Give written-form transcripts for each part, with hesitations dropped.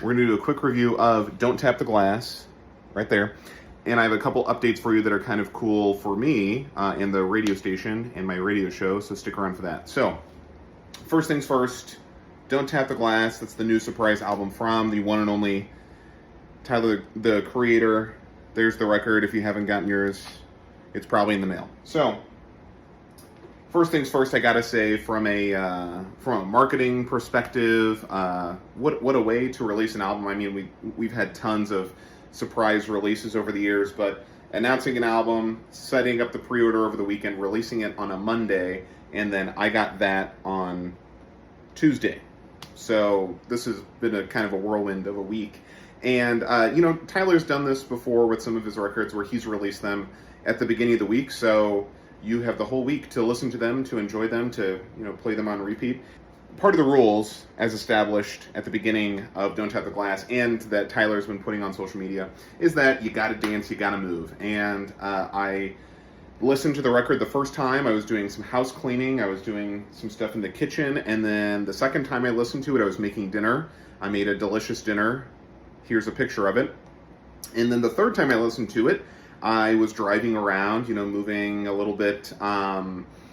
We're going to do a quick review of Don't Tap the Glass, right there. And I have a couple updates for you that are kind of cool for me in the radio station and my radio show, so stick around for that. So, first things first, Don't Tap the Glass. That's the new surprise album from the one and only Tyler, the Creator. There's the record. If you haven't gotten yours, it's probably in the mail. So, first things first, I gotta say, from a marketing perspective, what a way to release an album. I mean, we've had tons of surprise releases over the years, but announcing an album, setting up the pre-order over the weekend, releasing it on a Monday, and then I got that on Tuesday. So this has been a kind of a whirlwind of a week. And, Tyler's done this before with some of his records where he's released them at the beginning of the week. So you have the whole week to listen to them, to enjoy them, to, play them on repeat. Part of the rules, as established at the beginning of Don't Tap the Glass, and that Tyler's been putting on social media, is that you gotta dance, you gotta move. And I listened to the record the first time. I was doing some house cleaning, I was doing some stuff in the kitchen, and then the second time I listened to it, I was making dinner. I made a delicious dinner. Here's a picture of it. And then the third time I listened to it, I was driving around, moving a little bit.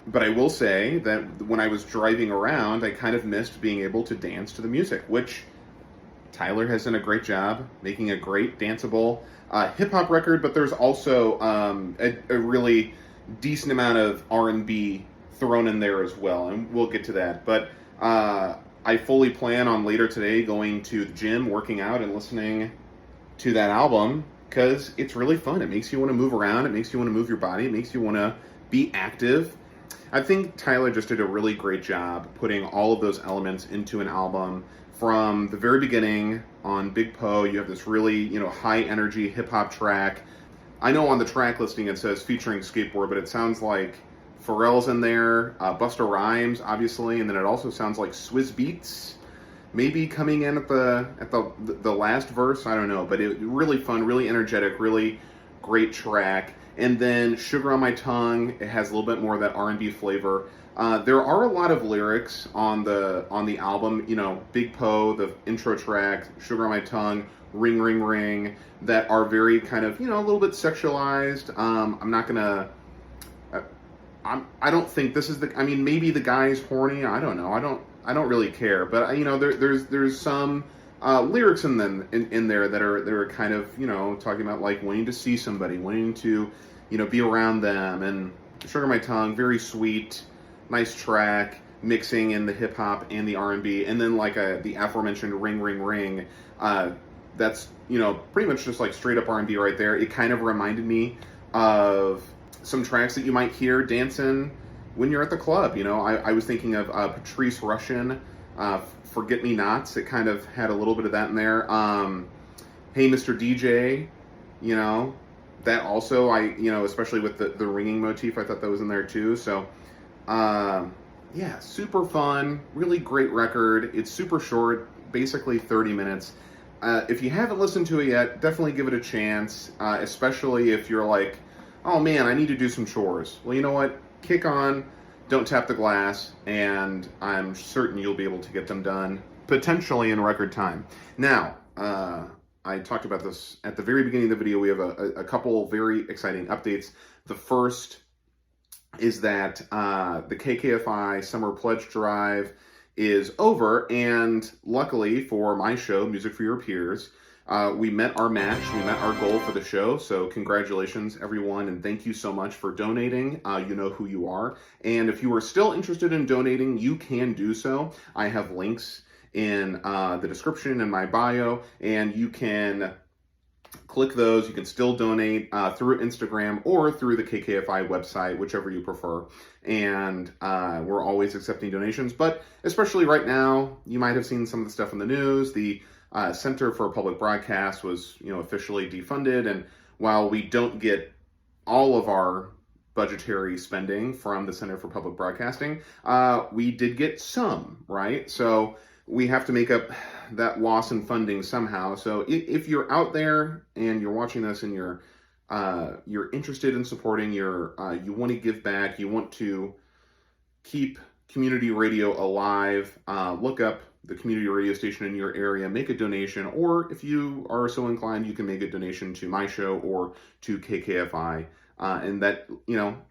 But I will say that when I was driving around, I kind of missed being able to dance to the music, which Tyler has done a great job making a great danceable hip-hop record, but there's also a really decent amount of R&B thrown in there as well, and we'll get to that. But I fully plan on later today going to the gym, working out, and listening to that album, because it's really fun. It makes you want to move around. It makes you want to move your body. It makes you want to be active. I think Tyler just did a really great job putting all of those elements into an album. From the very beginning on Big Poe, you have this really, high energy hip hop track. I know on the track listing it says featuring skateboard, but it sounds like Pharrell's in there, Busta Rhymes, obviously, and then it also sounds like Swizz Beatz maybe coming in at the last verse. I don't know, but it really fun, really energetic, really great track. And then Sugar on My Tongue, it has a little bit more of that R&B flavor. There are a lot of lyrics on the album, Big Poe, the intro track, Sugar on My Tongue, Ring Ring Ring, that are very kind of, a little bit sexualized. I don't think this is maybe the guy's horny. I don't know. I don't really care. But there's some lyrics in there that are kind of talking about like wanting to see somebody, wanting to be around them. And Sugar on My Tongue, very sweet, nice track, mixing in the hip hop and the R&B, and then like the aforementioned Ring Ring Ring. That's pretty much just like straight up R&B right there. It kind of reminded me of some tracks that you might hear dancing when you're at the club. I was thinking of Patrice Rushen, Forget Me Nots. It kind of had a little bit of that in there. Hey Mr. DJ, that also, especially with the ringing motif, I thought that was in there too. So, super fun, really great record. It's super short, basically 30 minutes. If you haven't listened to it yet, definitely give it a chance, especially if you're like, oh man, I need to do some chores. Well, you know what? Kick on Don't Tap the Glass, and I'm certain you'll be able to get them done, potentially in record time. Now, I talked about this at the very beginning of the video. We have a couple very exciting updates. The first is that the KKFI Summer Pledge Drive is over, and luckily for my show, Music for Your Peers, we met our match, we met our goal for the show, so congratulations everyone, and thank you so much for donating. You know who you are, and if you are still interested in donating, you can do so. I have links in the description in my bio, and you can click those. You can still donate through Instagram or through the KKFI website, whichever you prefer. And we're always accepting donations, but especially right now, you might have seen some of the stuff in the news. The Center for Public Broadcast was, officially defunded, and while we don't get all of our budgetary spending from the Center for Public Broadcasting, we did get some, right? So we have to make up that loss in funding somehow. So if you're out there and you're watching this and you're interested in supporting you want to give back, you want to keep community radio alive, look up the community radio station in your area, make a donation, or if you are so inclined, you can make a donation to my show or to KKFI. And that,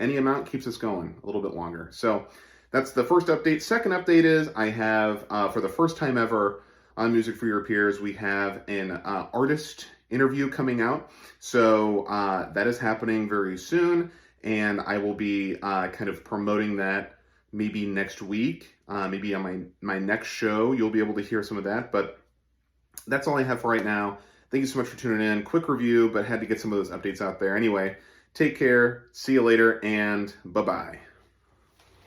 any amount keeps us going a little bit longer. So that's the first update. Second update is I have, for the first time ever on Music for Your Peers, we have an artist interview coming out. So that is happening very soon, and I will be kind of promoting that maybe next week. Maybe on my next show, you'll be able to hear some of that. But that's all I have for right now. Thank you so much for tuning in. Quick review, but had to get some of those updates out there. Anyway, take care, see you later, and bye-bye.